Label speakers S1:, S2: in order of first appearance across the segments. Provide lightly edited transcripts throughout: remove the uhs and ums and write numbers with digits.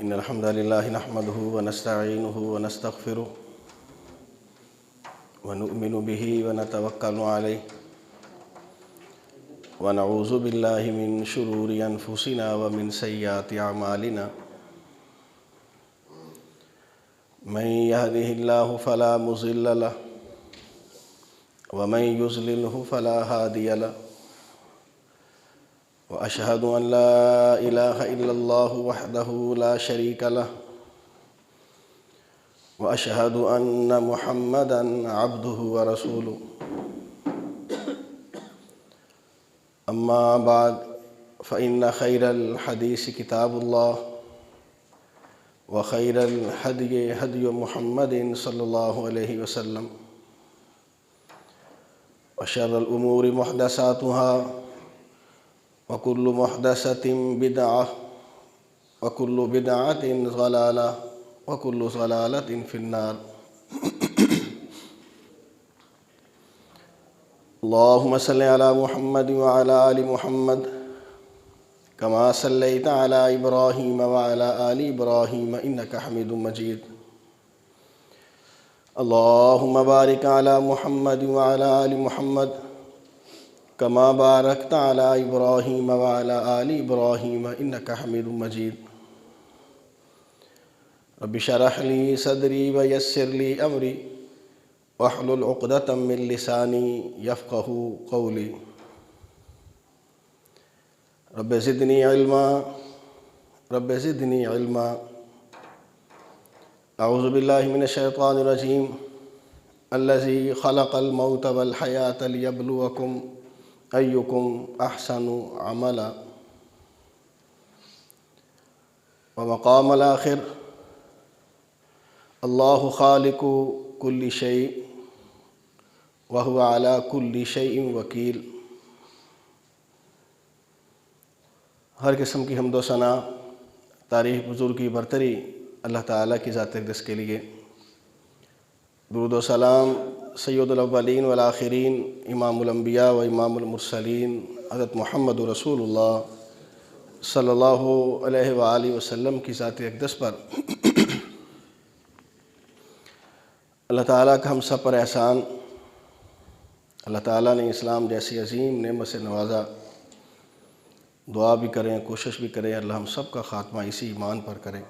S1: إن الحمد لله نحمده ونستعينه ونستغفره ونؤمن به ونتوكل عليه ونعوذ بالله من شرور أنفسنا ومن سيئات أعمالنا من يهده الله فلا مضل له ومن يضلله فلا هادي له وأشهد أن لا إله إلا الله وحده لا شريك له وأشهد أن محمدًا عبده ورسوله أما بعد فإن خير الحديث كتاب الله وخير الهدي هدي محمد صلى الله عليه وسلم وشر الأمور محدثاتها وكل محدثة بدعة وكل بدعة ضلالة وكل ضلالة في النار اللهم صل على محمد وعلى آل محمد كما صليت على إبراهيم وعلى آل إبراهيم إنك حميد مجيد اللهم بارك على محمد وعلى آل محمد كما باركت على إبراهيم وعلى آل إبراهيم إنك حميد مجيد رب اشرح لي صدري ويسر لي أمري واحلل عقدة من لساني يفقه قولي رب زدني علما رب زدني علما أعوذ بالله من الشيطان الرجيم الذي خلق الموت والحياة ليبلوكم أيكم أحسن عملا ومقام الآخر الله خالق كل شيء وهو على كل شيء وكيل۔ ہر قسم کی حمد و ثنا، تعریف، بزرگ کی برتری اللہ تعالیٰ کی ذات اقدس کے لیے۔ درود و سلام سید الاولین والآخرین، امام الانبیاء و امام المرسلین حضرت محمد رسول اللہ صلی اللہ علیہ وآلہ وسلم کی ذات اقدس پر۔ اللہ تعالیٰ کا ہم سب پر احسان، اللہ تعالیٰ نے اسلام جیسی عظیم نعمت سے نوازا۔ دعا بھی کریں، کوشش بھی کریں، اللہ ہم سب کا خاتمہ اسی ایمان پر کرے۔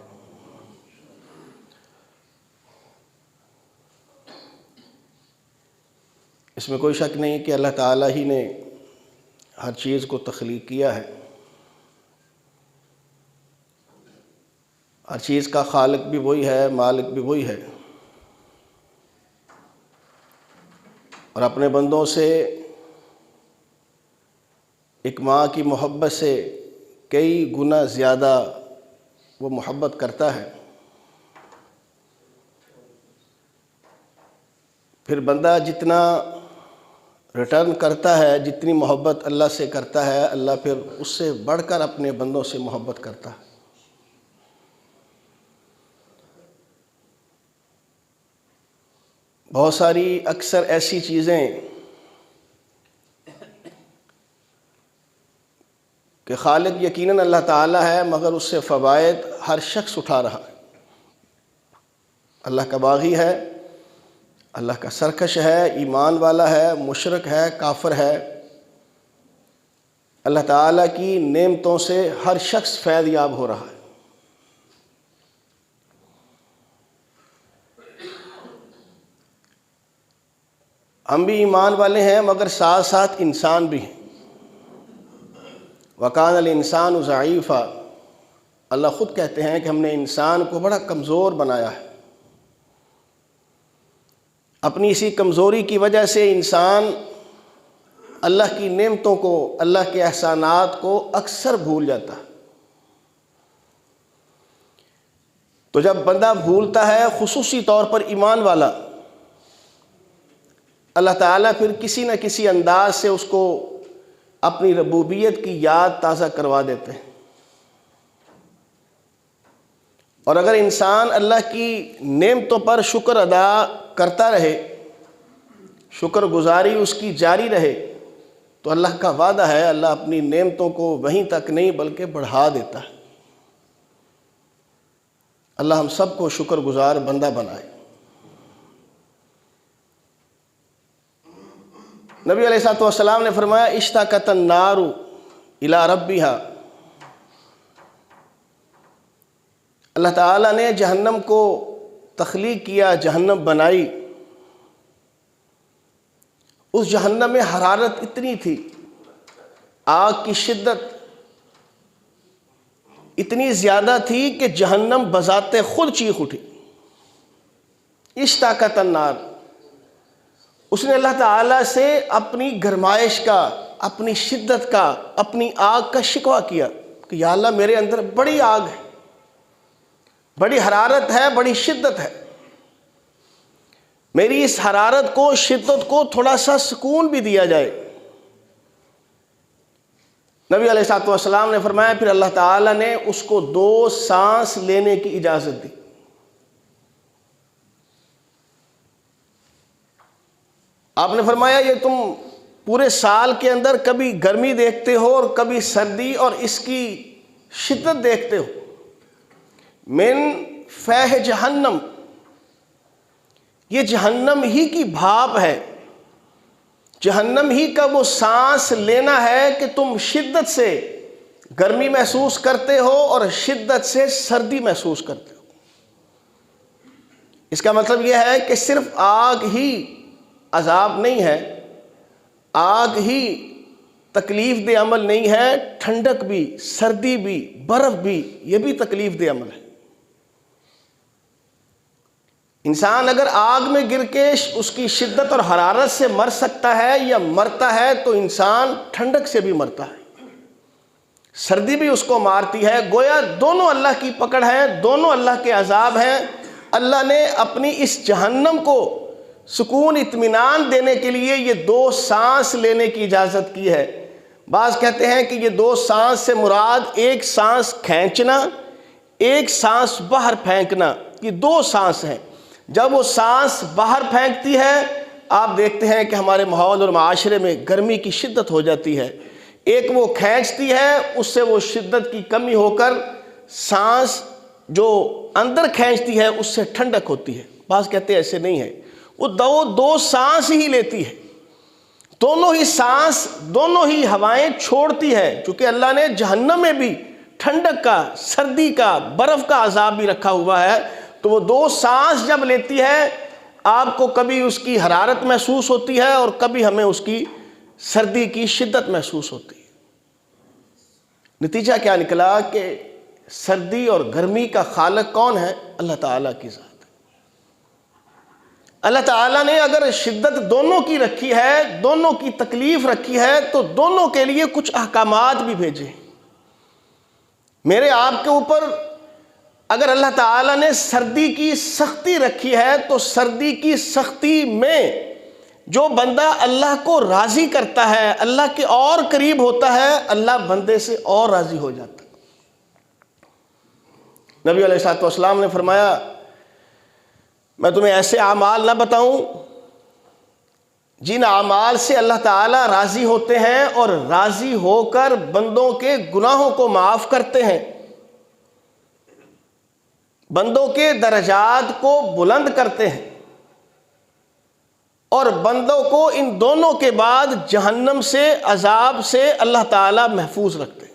S1: اس میں کوئی شک نہیں کہ اللہ تعالیٰ ہی نے ہر چیز کو تخلیق کیا ہے، ہر چیز کا خالق بھی وہی ہے، مالک بھی وہی ہے، اور اپنے بندوں سے ایک ماں کی محبت سے کئی گنا زیادہ وہ محبت کرتا ہے۔ پھر بندہ جتنا ریٹرن کرتا ہے، جتنی محبت اللہ سے کرتا ہے، اللہ پھر اس سے بڑھ کر اپنے بندوں سے محبت کرتا ہے۔ بہت ساری اکثر ایسی چیزیں کہ خالق یقیناً اللہ تعالیٰ ہے، مگر اس سے فوائد ہر شخص اٹھا رہا ہے۔ اللہ کا باغی ہے، اللہ کا سرکش ہے، ایمان والا ہے، مشرک ہے، کافر ہے۔ اللہ تعالیٰ کی نعمتوں سے ہر شخص فیض یاب ہو رہا ہے۔ ہم بھی ایمان والے ہیں، مگر ساتھ ساتھ انسان بھی ہیں۔ وَكَانَ الْإِنسَانُ ضَعِيفًا، اللہ خود کہتے ہیں کہ ہم نے انسان کو بڑا کمزور بنایا ہے۔ اپنی اسی کمزوری کی وجہ سے انسان اللہ کی نعمتوں کو، اللہ کے احسانات کو اکثر بھول جاتا ہے۔ تو جب بندہ بھولتا ہے، خصوصی طور پر ایمان والا، اللہ تعالیٰ پھر کسی نہ کسی انداز سے اس کو اپنی ربوبیت کی یاد تازہ کروا دیتے ہیں۔ اور اگر انسان اللہ کی نعمتوں پر شکر ادا کرتا رہے، شکر گزاری اس کی جاری رہے، تو اللہ کا وعدہ ہے، اللہ اپنی نعمتوں کو وہیں تک نہیں بلکہ بڑھا دیتا ہے۔ اللہ ہم سب کو شکر گزار بندہ بنائے۔ نبی علیہ الصلوۃ والسلام نے فرمایا اشتاقت النار الی ربہا، اللہ تعالیٰ نے جہنم کو تخلیق کیا، جہنم بنائی، اس جہنم میں حرارت اتنی تھی، آگ کی شدت اتنی زیادہ تھی کہ جہنم بذات خود چیخ اٹھی۔ اشتاقت النار، اس نے اللہ تعالیٰ سے اپنی گرمائش کا، اپنی شدت کا، اپنی آگ کا شکوہ کیا کہ یا اللہ میرے اندر بڑی آگ ہے، بڑی حرارت ہے، بڑی شدت ہے، میری اس حرارت کو، شدت کو تھوڑا سا سکون بھی دیا جائے۔ نبی علیہ الصلوۃ والسلام نے فرمایا پھر اللہ تعالیٰ نے اس کو 2 سانس لینے کی اجازت دی۔ آپ نے فرمایا یہ تم پورے سال کے اندر کبھی گرمی دیکھتے ہو اور کبھی سردی، اور اس کی شدت دیکھتے ہو۔ من فیح جہنم، یہ جہنم ہی کی بھاپ ہے، جہنم ہی کا وہ سانس لینا ہے کہ تم شدت سے گرمی محسوس کرتے ہو اور شدت سے سردی محسوس کرتے ہو۔ اس کا مطلب یہ ہے کہ صرف آگ ہی عذاب نہیں ہے، آگ ہی تکلیف دہ عمل نہیں ہے، ٹھنڈک بھی، سردی بھی، برف بھی، یہ بھی تکلیف دہ عمل ہے۔ انسان اگر آگ میں گر کے اس کی شدت اور حرارت سے مر سکتا ہے یا مرتا ہے، تو انسان ٹھنڈک سے بھی مرتا ہے، سردی بھی اس کو مارتی ہے۔ گویا دونوں اللہ کی پکڑ ہے، دونوں اللہ کے عذاب ہیں۔ اللہ نے اپنی اس جہنم کو سکون اطمینان دینے کے لیے یہ 2 سانس لینے کی اجازت کی ہے۔ بعض کہتے ہیں کہ یہ 2 سانس سے مراد ایک سانس کھینچنا، ایک سانس باہر پھینکنا، یہ 2 سانس ہیں۔ جب وہ سانس باہر پھینکتی ہے، آپ دیکھتے ہیں کہ ہمارے ماحول اور معاشرے میں گرمی کی شدت ہو جاتی ہے۔ ایک وہ کھینچتی ہے، اس سے وہ شدت کی کمی ہو کر سانس جو اندر کھینچتی ہے اس سے ٹھنڈک ہوتی ہے۔ بعض کہتے ہیں ایسے نہیں ہے، وہ 2 سانس ہی لیتی ہے، دونوں ہی سانس، دونوں ہی ہوائیں چھوڑتی ہے، چونکہ اللہ نے جہنم میں بھی ٹھنڈک کا، سردی کا، برف کا عذاب بھی رکھا ہوا ہے۔ تو وہ 2 سانس جب لیتی ہے، آپ کو کبھی اس کی حرارت محسوس ہوتی ہے اور کبھی ہمیں اس کی سردی کی شدت محسوس ہوتی ہے۔ نتیجہ کیا نکلا کہ سردی اور گرمی کا خالق کون ہے؟ اللہ تعالیٰ کی ذات۔ اللہ تعالیٰ نے اگر شدت دونوں کی رکھی ہے، دونوں کی تکلیف رکھی ہے، تو دونوں کے لیے کچھ احکامات بھی بھیجے ہیں۔ میرے آپ کے اوپر اگر اللہ تعالیٰ نے سردی کی سختی رکھی ہے، تو سردی کی سختی میں جو بندہ اللہ کو راضی کرتا ہے، اللہ کے اور قریب ہوتا ہے، اللہ بندے سے اور راضی ہو جاتا ہے۔ نبی علیہ الصلوۃ والسلام نے فرمایا میں تمہیں ایسے اعمال نہ بتاؤں جن اعمال سے اللہ تعالیٰ راضی ہوتے ہیں اور راضی ہو کر بندوں کے گناہوں کو معاف کرتے ہیں، بندوں کے درجات کو بلند کرتے ہیں، اور بندوں کو ان دونوں کے بعد جہنم سے، عذاب سے اللہ تعالیٰ محفوظ رکھتے ہیں۔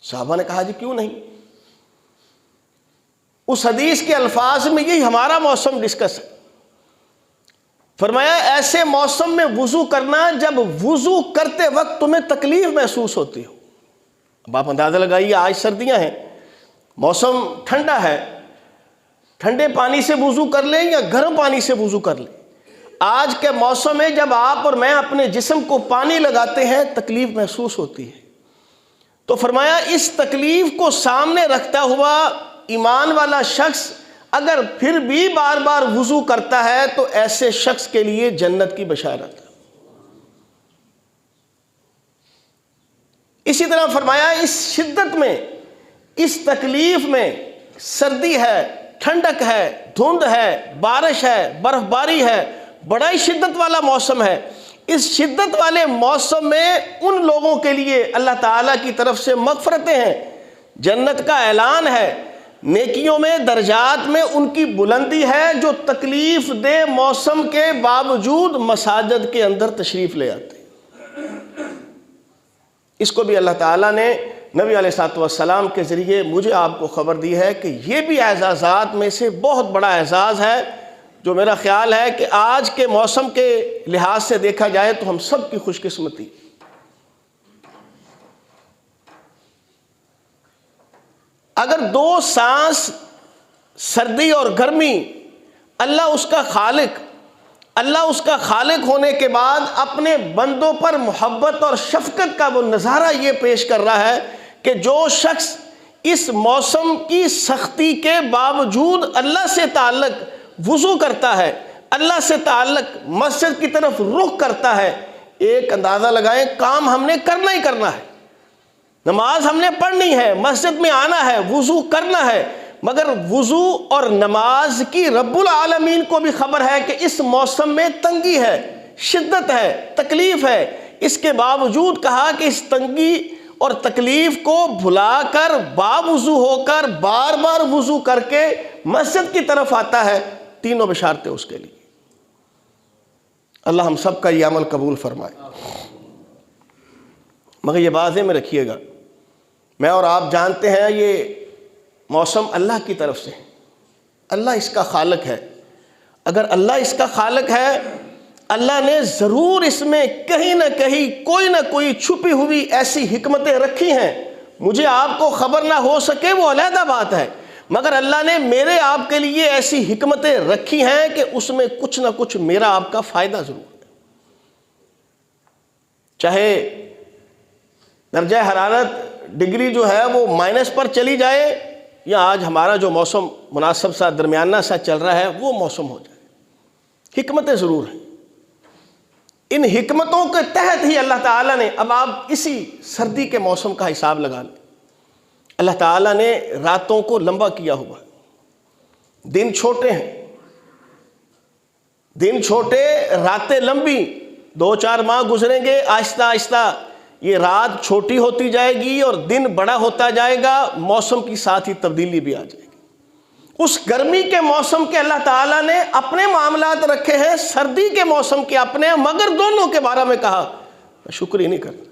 S1: صحابہ نے کہا جی کیوں نہیں؟ اس حدیث کے الفاظ میں یہی ہمارا موسم ڈسکس ہے۔ فرمایا ایسے موسم میں وضو کرنا جب وضو کرتے وقت تمہیں تکلیف محسوس ہوتی ہو۔ اب آپ اندازہ لگائیے، آج سردیاں ہیں، موسم ٹھنڈا ہے، ٹھنڈے پانی سے وضو کر لیں یا گرم پانی سے وضو کر لیں، آج کے موسم میں جب آپ اور میں اپنے جسم کو پانی لگاتے ہیں تکلیف محسوس ہوتی ہے۔ تو فرمایا اس تکلیف کو سامنے رکھتا ہوا ایمان والا شخص اگر پھر بھی بار بار وضو کرتا ہے تو ایسے شخص کے لیے جنت کی بشارت ہے۔ اسی طرح فرمایا اس شدت میں، اس تکلیف میں، سردی ہے، ٹھنڈک ہے، دھند ہے، بارش ہے، برف باری ہے، بڑا ہی شدت والا موسم ہے۔ اس شدت والے موسم میں ان لوگوں کے لیے اللہ تعالیٰ کی طرف سے مغفرتیں ہیں، جنت کا اعلان ہے۔ نیکیوں میں درجات میں ان کی بلندی ہے جو تکلیف دہ موسم کے باوجود مساجد کے اندر تشریف لے آتے ہیں۔ اس کو بھی اللہ تعالیٰ نے نبی علیہ الصلوۃ والسلام کے ذریعے مجھے آپ کو خبر دی ہے کہ یہ بھی اعزازات میں سے بہت بڑا اعزاز ہے، جو میرا خیال ہے کہ آج کے موسم کے لحاظ سے دیکھا جائے تو ہم سب کی خوش قسمتی۔ اگر 2 سانس سردی اور گرمی اللہ اس کا خالق ہونے کے بعد اپنے بندوں پر محبت اور شفقت کا وہ نظارہ یہ پیش کر رہا ہے کہ جو شخص اس موسم کی سختی کے باوجود اللہ سے تعلق وضو کرتا ہے، اللہ سے تعلق مسجد کی طرف رخ کرتا ہے، ایک اندازہ لگائیں کام ہم نے کرنا ہی کرنا ہے، نماز ہم نے پڑھنی ہے، مسجد میں آنا ہے، وضو کرنا ہے، مگر وضو اور نماز کی رب العالمین کو بھی خبر ہے کہ اس موسم میں تنگی ہے، شدت ہے، تکلیف ہے، اس کے باوجود کہا کہ اس تنگی اور تکلیف کو بھلا کر باوضو ہو کر بار بار وضو کر کے مسجد کی طرف آتا ہے، تینوں بشارتیں اس کے لیے۔ اللہ ہم سب کا یہ عمل قبول فرمائے۔ مگر یہ واضح میں رکھیے گا، میں اور آپ جانتے ہیں یہ موسم اللہ کی طرف سے ہے، اللہ اس کا خالق ہے۔ اگر اللہ اس کا خالق ہے، اللہ نے ضرور اس میں کہیں نہ کہیں کوئی نہ کوئی چھپی ہوئی ایسی حکمتیں رکھی ہیں، مجھے آپ کو خبر نہ ہو سکے وہ علیحدہ بات ہے، مگر اللہ نے میرے آپ کے لیے ایسی حکمتیں رکھی ہیں کہ اس میں کچھ نہ کچھ میرا آپ کا فائدہ ضرور ہے۔ چاہے درجہ حرارت ڈگری جو ہے وہ مائنس پر چلی جائے، یا آج ہمارا جو موسم مناسب سا درمیانہ سا چل رہا ہے وہ موسم ہو جائے، حکمتیں ضرور ہیں۔ ان حکمتوں کے تحت ہی اللہ تعالیٰ نے، اب آپ اسی سردی کے موسم کا حساب لگا لیں، اللہ تعالیٰ نے راتوں کو لمبا کیا ہوا، دن چھوٹے ہیں، دن چھوٹے راتیں لمبی، 2-4 ماہ گزریں گے، آہستہ آہستہ یہ رات چھوٹی ہوتی جائے گی اور دن بڑا ہوتا جائے گا، موسم کی ساتھ ہی تبدیلی بھی آ جائے گی۔ اس گرمی کے موسم کے اللہ تعالیٰ نے اپنے معاملات رکھے ہیں، سردی کے موسم کے اپنے، مگر دونوں کے بارے میں کہا شکر ہی نہیں کرنا،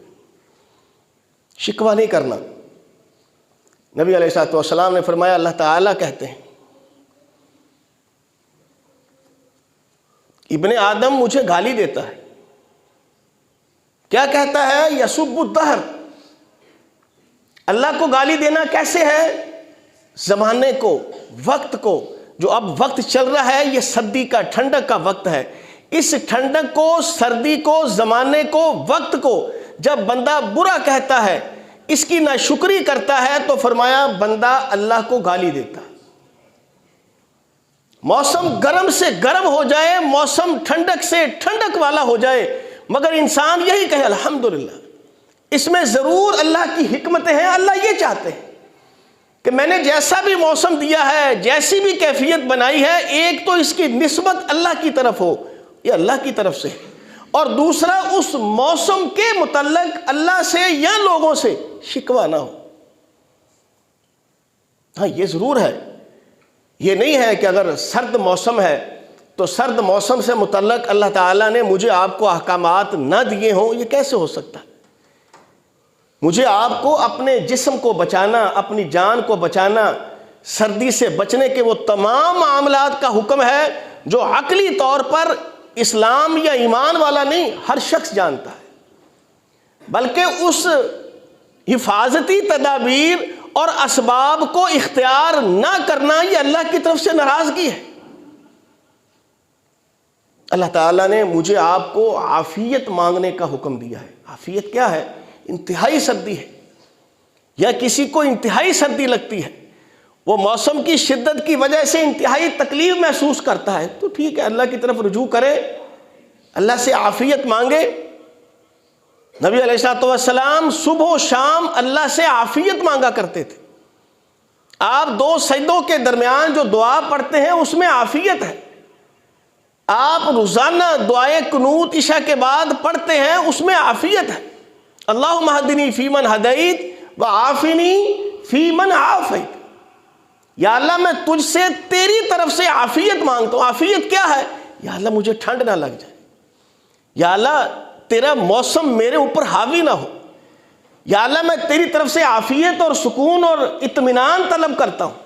S1: شکوہ نہیں کرنا۔ نبی علیہ الصلوۃ والسلام نے فرمایا، اللہ تعالیٰ کہتے ہیں ابن آدم مجھے گالی دیتا ہے، کیا کہتا ہے؟ یسب الدہر، اللہ کو گالی دینا کیسے ہے؟ زمانے کو، وقت کو، جو اب وقت چل رہا ہے یہ سردی کا، ٹھنڈک کا وقت ہے، اس ٹھنڈک کو، سردی کو، زمانے کو، وقت کو جب بندہ برا کہتا ہے، اس کی ناشکری کرتا ہے، تو فرمایا بندہ اللہ کو گالی دیتا ہے۔ موسم گرم سے گرم ہو جائے، موسم ٹھنڈک سے ٹھنڈک والا ہو جائے، مگر انسان یہی کہے الحمدللہ، اس میں ضرور اللہ کی حکمتیں ہیں، اللہ یہ چاہتے ہیں کہ میں نے جیسا بھی موسم دیا ہے، جیسی بھی کیفیت بنائی ہے، ایک تو اس کی نسبت اللہ کی طرف ہو، یہ اللہ کی طرف سے ہے، اور دوسرا اس موسم کے متعلق اللہ سے یا لوگوں سے شکوہ نہ ہو۔ ہاں یہ ضرور ہے، یہ نہیں ہے کہ اگر سرد موسم ہے تو سرد موسم سے متعلق اللہ تعالیٰ نے مجھے آپ کو احکامات نہ دیے ہوں، یہ کیسے ہو سکتا ہے؟ مجھے آپ کو اپنے جسم کو بچانا، اپنی جان کو بچانا، سردی سے بچنے کے وہ تمام معاملات کا حکم ہے جو عقلی طور پر اسلام یا ایمان والا نہیں، ہر شخص جانتا ہے، بلکہ اس حفاظتی تدابیر اور اسباب کو اختیار نہ کرنا یہ اللہ کی طرف سے ناراضگی ہے۔ اللہ تعالیٰ نے مجھے آپ کو عافیت مانگنے کا حکم دیا ہے۔ عافیت کیا ہے؟ انتہائی سردی ہے، یا کسی کو انتہائی سردی لگتی ہے، وہ موسم کی شدت کی وجہ سے انتہائی تکلیف محسوس کرتا ہے، تو ٹھیک ہے، اللہ کی طرف رجوع کرے، اللہ سے عافیت مانگے۔ نبی علیہ الصلوۃ والسلام صبح و شام اللہ سے عافیت مانگا کرتے تھے۔ آپ 2 سجدوں کے درمیان جو دعا پڑھتے ہیں اس میں عافیت ہے، آپ روزانہ دعائے قنوت عشاء کے بعد پڑھتے ہیں، اس میں عافیت ہے۔ اللہم اہدنی فیمن ہدیت وعافنی فیمن عافیت، یا اللہ میں تجھ سے تیری طرف سے عافیت مانگتا ہوں. عافیت کیا ہے؟ یا اللہ مجھے ٹھنڈ نہ لگ جائے. یا اللہ تیرا موسم میرے اوپر حاوی نہ ہو. یا اللہ میں تیری طرف سے عافیت اور سکون اور اطمینان طلب کرتا ہوں.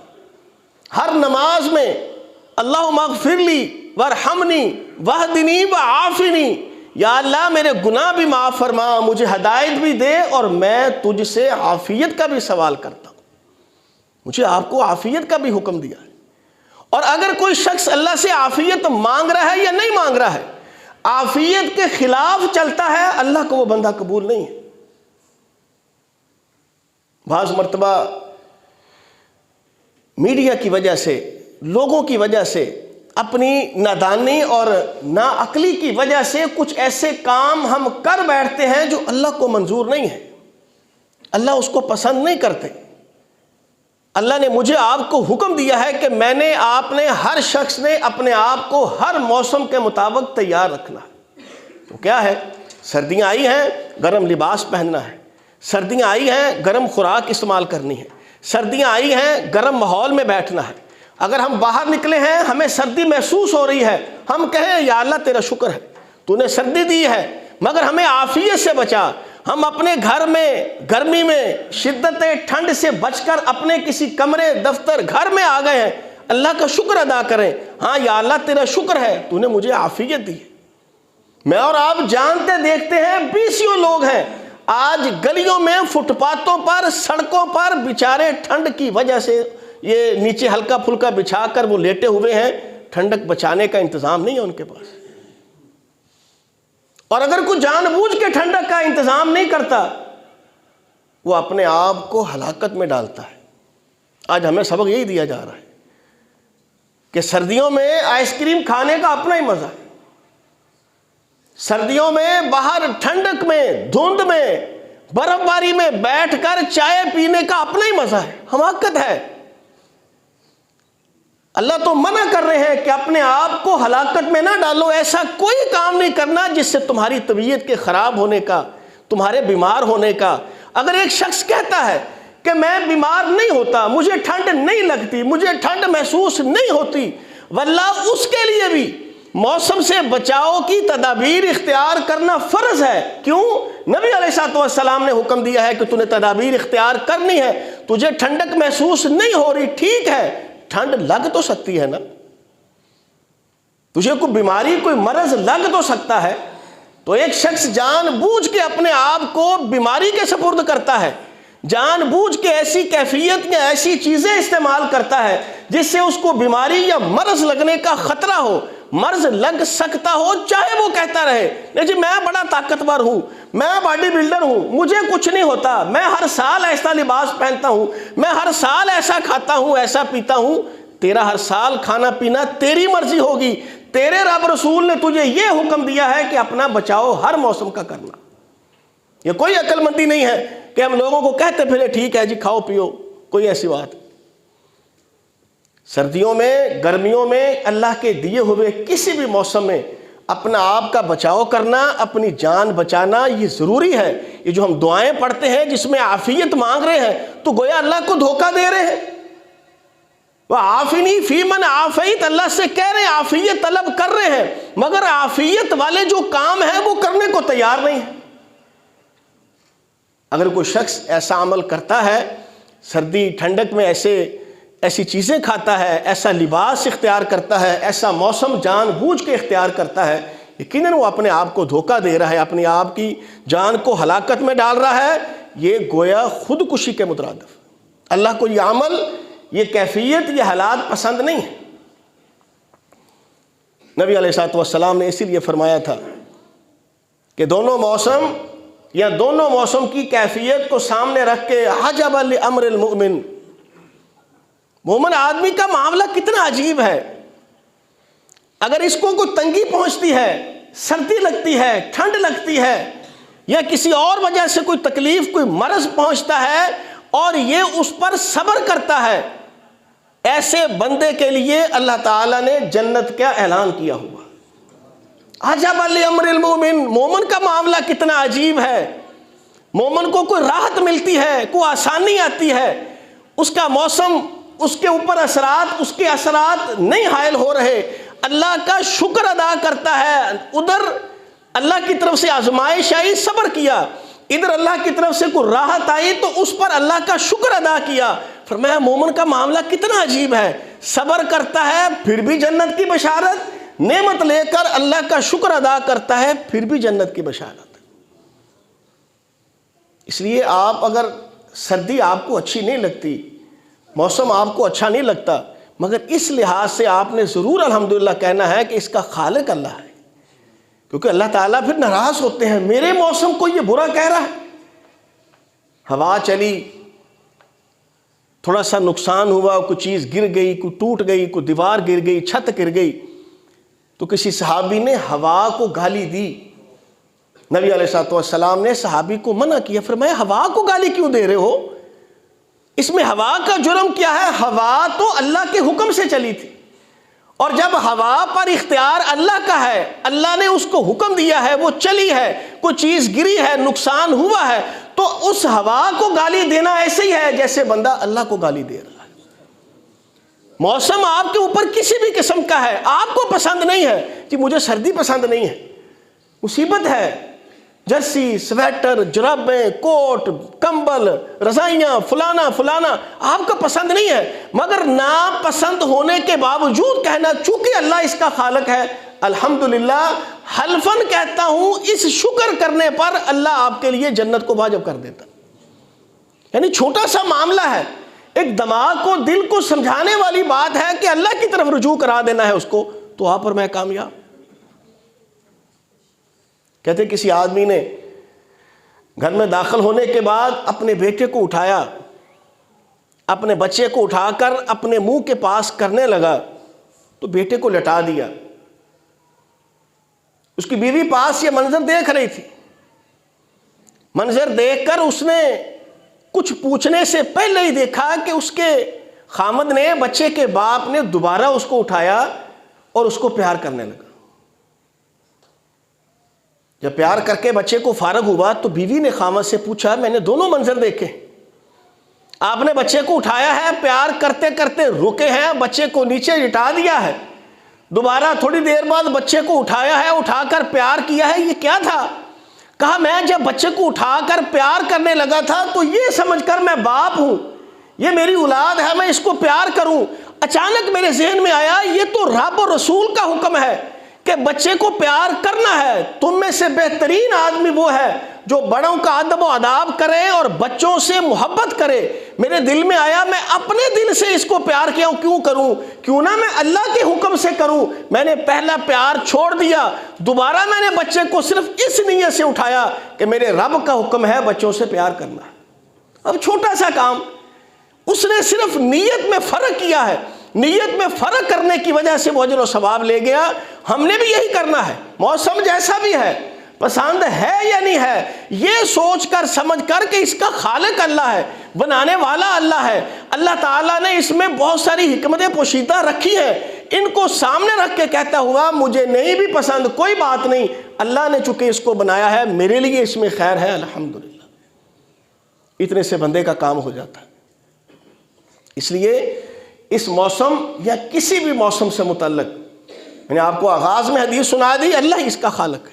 S1: ہر نماز میں اللہم اغفر لی وارحمنی واہدنی وعافنی، یا اللہ میرے گناہ بھی معاف فرما، مجھے ہدایت بھی دے، اور میں تجھ سے عافیت کا بھی سوال کرتا ہوں. مجھے آپ کو عافیت کا بھی حکم دیا ہے. اور اگر کوئی شخص اللہ سے عافیت مانگ رہا ہے یا نہیں مانگ رہا ہے، عافیت کے خلاف چلتا ہے، اللہ کو وہ بندہ قبول نہیں ہے. بعض مرتبہ میڈیا کی وجہ سے، لوگوں کی وجہ سے، اپنی نادانی اور ناعقلی کی وجہ سے کچھ ایسے کام ہم کر بیٹھتے ہیں جو اللہ کو منظور نہیں ہے، اللہ اس کو پسند نہیں کرتے. اللہ نے مجھے آپ کو حکم دیا ہے کہ میں نے، آپ نے، ہر شخص نے اپنے آپ کو ہر موسم کے مطابق تیار رکھنا ہے. تو کیا ہے؟ سردیاں آئی ہیں، گرم لباس پہننا ہے. سردیاں آئی ہیں، گرم خوراک استعمال کرنی ہے. سردیاں آئی ہیں، گرم ماحول میں بیٹھنا ہے. اگر ہم باہر نکلے ہیں، ہمیں سردی محسوس ہو رہی ہے، ہم کہیں یا اللہ تیرا شکر ہے تو نے سردی دی ہے، مگر ہمیں عافیت سے بچا. ہم اپنے گھر میں گرمی میں شدت ٹھنڈ سے بچ کر اپنے کسی کمرے، دفتر، گھر میں آ گئے ہیں، اللہ کا شکر ادا کریں. ہاں یا اللہ تیرا شکر ہے تو نے مجھے عافیت دی ہے. میں اور آپ جانتے دیکھتے ہیں بیسیوں لوگ ہیں آج گلیوں میں، فٹ پاتھوں پر، سڑکوں پر بیچارے ٹھنڈ کی وجہ سے یہ نیچے ہلکا پھلکا بچھا کر وہ لیٹے ہوئے ہیں. ٹھنڈک بچانے کا انتظام نہیں ہے ان کے پاس. اور اگر کوئی جان بوجھ کے ٹھنڈک کا انتظام نہیں کرتا، وہ اپنے آپ کو ہلاکت میں ڈالتا ہے. آج ہمیں سبق یہی دیا جا رہا ہے کہ سردیوں میں آئس کریم کھانے کا اپنا ہی مزہ ہے. سردیوں میں باہر ٹھنڈک میں، دھند میں، برف باری میں بیٹھ کر چائے پینے کا اپنا ہی مزہ ہے. حماقت ہے. اللہ تو منع کر رہے ہیں کہ اپنے آپ کو ہلاکت میں نہ ڈالو. ایسا کوئی کام نہیں کرنا جس سے تمہاری طبیعت کے خراب ہونے کا، تمہارے بیمار ہونے کا. اگر ایک شخص کہتا ہے کہ میں بیمار نہیں ہوتا، مجھے ٹھنڈ نہیں لگتی، مجھے ٹھنڈ محسوس نہیں ہوتی، واللہ اس کے لیے بھی موسم سے بچاؤ کی تدابیر اختیار کرنا فرض ہے. کیوں؟ نبی علیہ السلام نے حکم دیا ہے کہ تو نے تدابیر اختیار کرنی ہے. تجھے ٹھنڈک محسوس نہیں ہو رہی، ٹھیک ہے، ٹھنڈ لگ تو سکتی ہے نا، تجھے کوئی بیماری، کوئی مرض لگ تو سکتا ہے. تو ایک شخص جان بوجھ کے اپنے آپ کو بیماری کے سپرد کرتا ہے، جان بوجھ کے ایسی کیفیت یا ایسی چیزیں استعمال کرتا ہے جس سے اس کو بیماری یا مرض لگنے کا خطرہ ہو. مرض لگ سکتا ہو چاہے وہ کہتا رہے نہیں جی میں بڑا طاقتور ہوں، میں باڈی بلڈر ہوں، مجھے کچھ نہیں ہوتا، میں ہر سال ایسا لباس پہنتا ہوں، میں ہر سال ایسا کھاتا ہوں، ایسا پیتا ہوں. تیرا ہر سال کھانا پینا تیری مرضی ہوگی. تیرے رب رسول نے تجھے یہ حکم دیا ہے کہ اپنا بچاؤ ہر موسم کا کرنا. یہ کوئی عقل مندی نہیں ہے کہ ہم لوگوں کو کہتے پھرے ٹھیک ہے جی کھاؤ پیو، کوئی ایسی بات. سردیوں میں، گرمیوں میں، اللہ کے دیے ہوئے کسی بھی موسم میں اپنا آپ کا بچاؤ کرنا، اپنی جان بچانا یہ ضروری ہے. یہ جو ہم دعائیں پڑھتے ہیں جس میں عافیت مانگ رہے ہیں تو گویا اللہ کو دھوکہ دے رہے ہیں. وَعَافِنِي فِي مَنْ عَافَيْتَ، اللہ سے کہہ رہے ہیں، عافیت طلب کر رہے ہیں، مگر عافیت والے جو کام ہیں وہ کرنے کو تیار نہیں ہیں. اگر کوئی شخص ایسا عمل کرتا ہے، سردی ٹھنڈک میں ایسی چیزیں کھاتا ہے، ایسا لباس اختیار کرتا ہے، ایسا موسم جان بوجھ کے اختیار کرتا ہے، یقیناً وہ اپنے آپ کو دھوکہ دے رہا ہے، اپنی آپ کی جان کو ہلاکت میں ڈال رہا ہے. یہ گویا خودکشی کے مترادف. اللہ کو یہ عمل، یہ کیفیت، یہ حالات پسند نہیں ہے. نبی علیہ السلام نے اسی لیے فرمایا تھا کہ دونوں موسم یا دونوں موسم کی کیفیت کو سامنے رکھ کے عجبا لامر المؤمن، مومن آدمی کا معاملہ کتنا عجیب ہے. اگر اس کو کوئی تنگی پہنچتی ہے، سردی لگتی ہے، ٹھنڈ لگتی ہے، یا کسی اور وجہ سے کوئی تکلیف، کوئی مرض پہنچتا ہے اور یہ اس پر صبر کرتا ہے، ایسے بندے کے لیے اللہ تعالیٰ نے جنت کا اعلان کیا ہوا. عجبا لامر المؤمن، مومن کا معاملہ کتنا عجیب ہے. مومن کو کوئی راحت ملتی ہے، کوئی آسانی آتی ہے، اس کا موسم اس کے اوپر اثرات، اس کے اثرات نہیں حائل ہو رہے، اللہ کا شکر ادا کرتا ہے. ادھر اللہ کی طرف سے آزمائش آئی، صبر کیا، ادھر اللہ کی طرف سے کوئی راحت آئی تو اس پر اللہ کا شکر ادا کیا. فرمایا مومن کا معاملہ کتنا عجیب ہے، صبر کرتا ہے پھر بھی جنت کی بشارت، نعمت لے کر اللہ کا شکر ادا کرتا ہے پھر بھی جنت کی بشارت. اس لیے آپ اگر سردی آپ کو اچھی نہیں لگتی، موسم آپ کو اچھا نہیں لگتا، مگر اس لحاظ سے آپ نے ضرور الحمدللہ کہنا ہے کہ اس کا خالق اللہ ہے، کیونکہ اللہ تعالیٰ پھر ناراض ہوتے ہیں، میرے موسم کو یہ برا کہہ رہا ہے. ہوا چلی، تھوڑا سا نقصان ہوا، کوئی چیز گر گئی، کوئی ٹوٹ گئی، کوئی دیوار گر گئی، چھت گر گئی، تو کسی صحابی نے ہوا کو گالی دی. نبی علیہ الصلوۃ والسلام نے صحابی کو منع کیا، فرمایا ہوا کو گالی کیوں دے رہے ہو؟ اس میں ہوا کا جرم کیا ہے؟ ہوا تو اللہ کے حکم سے چلی تھی، اور جب ہوا پر اختیار اللہ کا ہے، اللہ نے اس کو حکم دیا ہے، وہ چلی ہے، کوئی چیز گری ہے، نقصان ہوا ہے، تو اس ہوا کو گالی دینا ایسے ہی ہے جیسے بندہ اللہ کو گالی دے رہا ہے. موسم آپ کے اوپر کسی بھی قسم کا ہے، آپ کو پسند نہیں ہے، کہ مجھے سردی پسند نہیں ہے، مصیبت ہے، جرسی، سویٹر، جرابیں، کوٹ، کمبل، رضائیاں، فلانا فلانا آپ کا پسند نہیں ہے، مگر ناپسند ہونے کے باوجود کہنا چونکہ اللہ اس کا خالق ہے، الحمدللہ حلفاً کہتا ہوں اس شکر کرنے پر اللہ آپ کے لیے جنت کو واجب کر دیتا. یعنی چھوٹا سا معاملہ ہے، ایک دماغ کو، دل کو سمجھانے والی بات ہے کہ اللہ کی طرف رجوع کرا دینا ہے اس کو، تو آپ اور میں کامیاب. کہتے کسی آدمی نے گھر میں داخل ہونے کے بعد اپنے بیٹے کو اٹھایا، اپنے بچے کو اٹھا کر اپنے منہ کے پاس کرنے لگا تو بیٹے کو لٹا دیا. اس کی بیوی پاس یہ منظر دیکھ رہی تھی. منظر دیکھ کر اس نے کچھ پوچھنے سے پہلے ہی دیکھا کہ اس کے خامد نے، بچے کے باپ نے دوبارہ اس کو اٹھایا اور اس کو پیار کرنے لگا. جب پیار کر کے بچے کو فارغ ہوا تو بیوی نے خامد سے پوچھا، میں نے دونوں منظر دیکھے، آپ نے بچے کو اٹھایا ہے، پیار کرتے کرتے رکے ہیں، بچے کو نیچے لٹا دیا ہے، دوبارہ تھوڑی دیر بعد بچے کو اٹھایا ہے، اٹھا کر پیار کیا ہے، یہ کیا تھا؟ کہا میں جب بچے کو اٹھا کر پیار کرنے لگا تھا تو یہ سمجھ کر میں باپ ہوں، یہ میری اولاد ہے، میں اس کو پیار کروں. اچانک میرے ذہن میں آیا یہ تو رب اور رسول کا حکم ہے کہ بچے کو پیار کرنا ہے. تم میں سے بہترین آدمی وہ ہے جو بڑوں کا ادب و آداب کرے اور بچوں سے محبت کرے. میرے دل میں آیا میں اپنے دل سے اس کو پیار کیوں کروں، کیوں نہ میں اللہ کے حکم سے کروں. میں نے پہلا پیار چھوڑ دیا، دوبارہ میں نے بچے کو صرف اس نیت سے اٹھایا کہ میرے رب کا حکم ہے بچوں سے پیار کرنا. اب چھوٹا سا کام، اس نے صرف نیت میں فرق کیا ہے، نیت میں فرق کرنے کی وجہ سے وہ اجر و ثواب لے گیا. ہم نے بھی یہی کرنا ہے، موسم جیسا بھی ہے، پسند ہے یا نہیں ہے، یہ سوچ کر سمجھ کر کہ اس کا خالق اللہ ہے، بنانے والا اللہ ہے. اللہ تعالیٰ نے اس میں بہت ساری حکمتیں پوشیدہ رکھی ہیں، ان کو سامنے رکھ کے کہتا ہوا مجھے نہیں بھی پسند، کوئی بات نہیں، اللہ نے چونکہ اس کو بنایا ہے، میرے لیے اس میں خیر ہے، الحمدللہ. اتنے سے بندے کا کام ہو جاتا ہے. اس لیے اس موسم یا کسی بھی موسم سے متعلق میں نے آپ کو آغاز میں حدیث سنا دی، اللہ اس کا خالق ہے.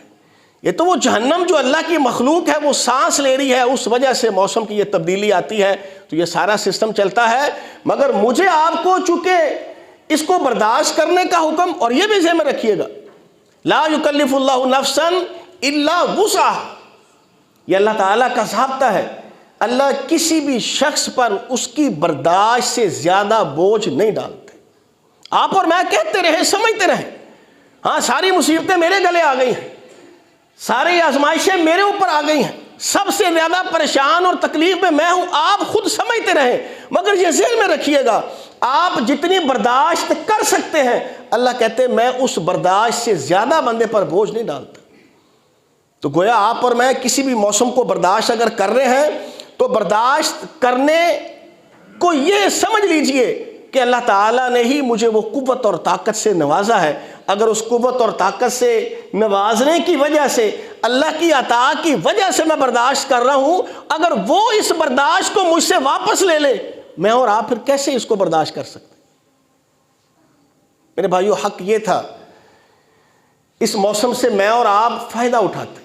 S1: یہ تو وہ جہنم جو اللہ کی مخلوق ہے وہ سانس لے رہی ہے، اس وجہ سے موسم کی یہ تبدیلی آتی ہے، تو یہ سارا سسٹم چلتا ہے. مگر مجھے آپ کو چونکہ اس کو برداشت کرنے کا حکم، اور یہ بھی ذہن میں رکھیے گا لا یکلف اللہ نفسا الا وسعها، یہ اللہ تعالیٰ کا ضابطہ ہے. اللہ کسی بھی شخص پر اس کی برداشت سے زیادہ بوجھ نہیں ڈالتے. آپ اور میں کہتے رہے، سمجھتے رہے ہاں ساری مصیبتیں میرے گلے آ گئی ہیں، ساری آزمائشیں میرے اوپر آ گئی ہیں، سب سے زیادہ پریشان اور تکلیف میں ہوں، آپ خود سمجھتے رہیں. مگر یہ ذہن میں رکھیے گا آپ جتنی برداشت کر سکتے ہیں، اللہ کہتے ہیں میں اس برداشت سے زیادہ بندے پر بوجھ نہیں ڈالتا. تو گویا آپ اور میں کسی بھی موسم کو برداشت اگر کر رہے ہیں تو برداشت کرنے کو یہ سمجھ لیجئے کہ اللہ تعالیٰ نے ہی مجھے وہ قوت اور طاقت سے نوازا ہے. اگر اس قوت اور طاقت سے نوازنے کی وجہ سے، اللہ کی عطا کی وجہ سے میں برداشت کر رہا ہوں، اگر وہ اس برداشت کو مجھ سے واپس لے لے، میں اور آپ پھر کیسے اس کو برداشت کر سکتے؟ میرے بھائیو، حق یہ تھا اس موسم سے میں اور آپ فائدہ اٹھاتے.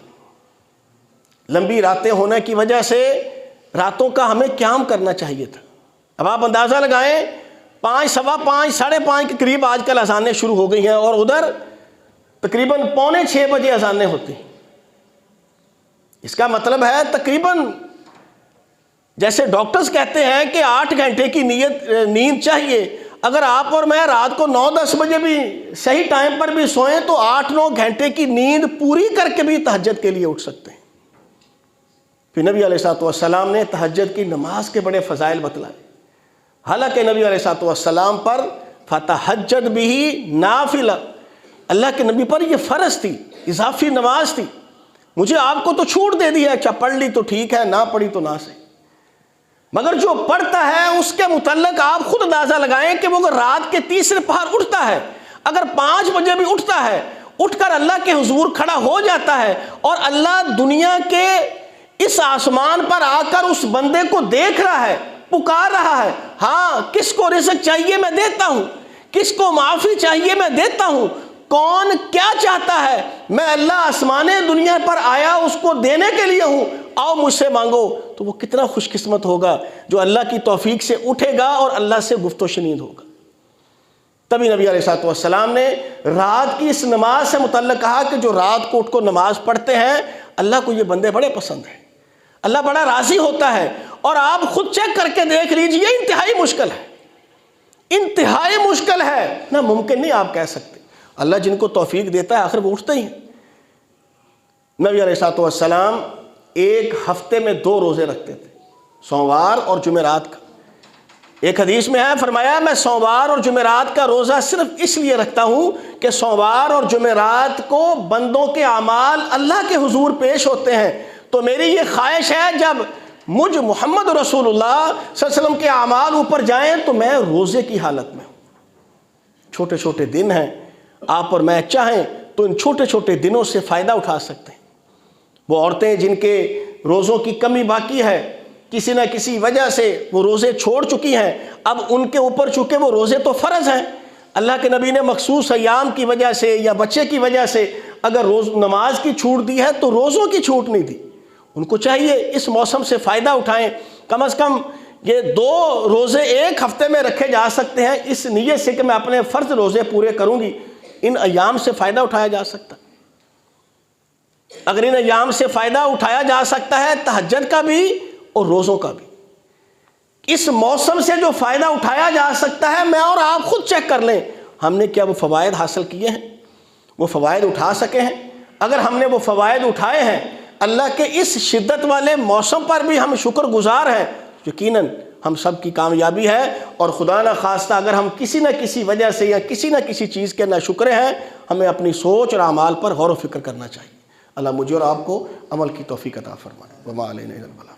S1: لمبی راتیں ہونے کی وجہ سے راتوں کا ہمیں قیام کرنا چاہیے تھا. اب آپ اندازہ لگائیں 5، 5:15، 5:30 کے قریب آج کل اذانیں شروع ہو گئی ہیں، اور ادھر تقریباً 5:45 بجے اذانیں ہوتی ہیں. اس کا مطلب ہے تقریباً جیسے ڈاکٹرز کہتے ہیں کہ 8 گھنٹے کی نیند چاہیے، اگر آپ اور میں رات کو 9-10 بجے بھی صحیح ٹائم پر بھی سوئیں تو 8-9 گھنٹے کی نیند پوری کر کے بھی تہجد کے لیے اٹھ سکتے ہیں. پھر نبی علیہ الصلوۃ والسلام نے تہجد کی نماز کے بڑے فضائل بتلائے. حالانکہ نبی علیہ الصلوۃ والسلام پر فتہجد بھی نافلہ، اللہ کے نبی پر یہ فرض تھی، اضافی نماز تھی. مجھے آپ کو تو چھوٹ دے دی ہے، اچھا پڑھ لی تو ٹھیک ہے، نہ پڑھی تو نہ صحیح. مگر جو پڑھتا ہے اس کے متعلق آپ خود اندازہ لگائیں کہ وہ رات کے تیسرے پہر اٹھتا ہے، اگر 5 بجے بھی اٹھتا ہے، اٹھ کر اللہ کے حضور کھڑا ہو جاتا ہے، اور اللہ دنیا کے اس آسمان پر آ کر اس بندے کو دیکھ رہا ہے، پکار رہا ہے، ہاں کس کو رزق چاہیے میں دیتا ہوں، کس کو معافی چاہیے میں دیتا ہوں، کون کیا چاہتا ہے، میں اللہ آسمان دنیا پر آیا اس کو دینے کے لیے ہوں، آؤ مجھ سے مانگو. تو وہ کتنا خوش قسمت ہوگا جو اللہ کی توفیق سے اٹھے گا اور اللہ سے گفت و شنید ہوگا. تبھی نبی علیہ الصلوۃ والسلام نے رات کی اس نماز سے متعلق کہا کہ جو رات کو اٹھ کو نماز پڑھتے ہیں اللہ کو یہ بندے بڑے پسند ہیں، اللہ بڑا راضی ہوتا ہے. اور آپ خود چیک کر کے دیکھ لیجئے، انتہائی مشکل ہے، انتہائی مشکل ہے، نہ ممکن نہیں آپ کہہ سکتے. اللہ جن کو توفیق دیتا ہے آخر وہ اٹھتے ہی ہیں. نبی علیہ الصلوۃ والسلام ایک ہفتے میں 2 روزے رکھتے تھے، سوموار اور جمعرات کا. ایک حدیث میں ہے، فرمایا میں سوموار اور جمعرات کا روزہ صرف اس لیے رکھتا ہوں کہ سوموار اور جمعرات کو بندوں کے اعمال اللہ کے حضور پیش ہوتے ہیں، تو میری یہ خواہش ہے جب مجھ محمد رسول اللہ صلی اللہ علیہ وسلم کے اعمال اوپر جائیں تو میں روزے کی حالت میں ہوں. چھوٹے چھوٹے دن ہیں، آپ اور میں چاہیں تو ان چھوٹے چھوٹے دنوں سے فائدہ اٹھا سکتے ہیں. وہ عورتیں جن کے روزوں کی کمی باقی ہے، کسی نہ کسی وجہ سے وہ روزے چھوڑ چکی ہیں، اب ان کے اوپر چونکہ وہ روزے تو فرض ہیں، اللہ کے نبی نے مخصوص ایام کی وجہ سے یا بچے کی وجہ سے اگر نماز کی چھوٹ دی ہے تو روزوں کی چھوٹ نہیں دی. ان کو چاہیے اس موسم سے فائدہ اٹھائیں، کم از کم یہ 2 روزے ایک ہفتے میں رکھے جا سکتے ہیں، اس نیت سے کہ میں اپنے فرض روزے پورے کروں گی. ان ایام سے فائدہ اٹھایا جا سکتا ہے. اگر ان ایام سے فائدہ اٹھایا جا سکتا ہے تہجد کا بھی اور روزوں کا بھی، اس موسم سے جو فائدہ اٹھایا جا سکتا ہے، میں اور آپ خود چیک کر لیں ہم نے کیا وہ فوائد حاصل کیے ہیں، وہ فوائد اٹھا سکے ہیں. اگر ہم نے وہ فوائد اٹھائے ہیں، اللہ کے اس شدت والے موسم پر بھی ہم شکر گزار ہیں، یقیناً ہم سب کی کامیابی ہے. اور خدا نہ خواستہ اگر ہم کسی نہ کسی وجہ سے یا کسی نہ کسی چیز کے ناشکرے ہیں، ہمیں اپنی سوچ اور اعمال پر غور و فکر کرنا چاہیے. اللہ مجھے اور آپ کو عمل کی توفیق عطا فرمائے. وما علینا الا البلاغ.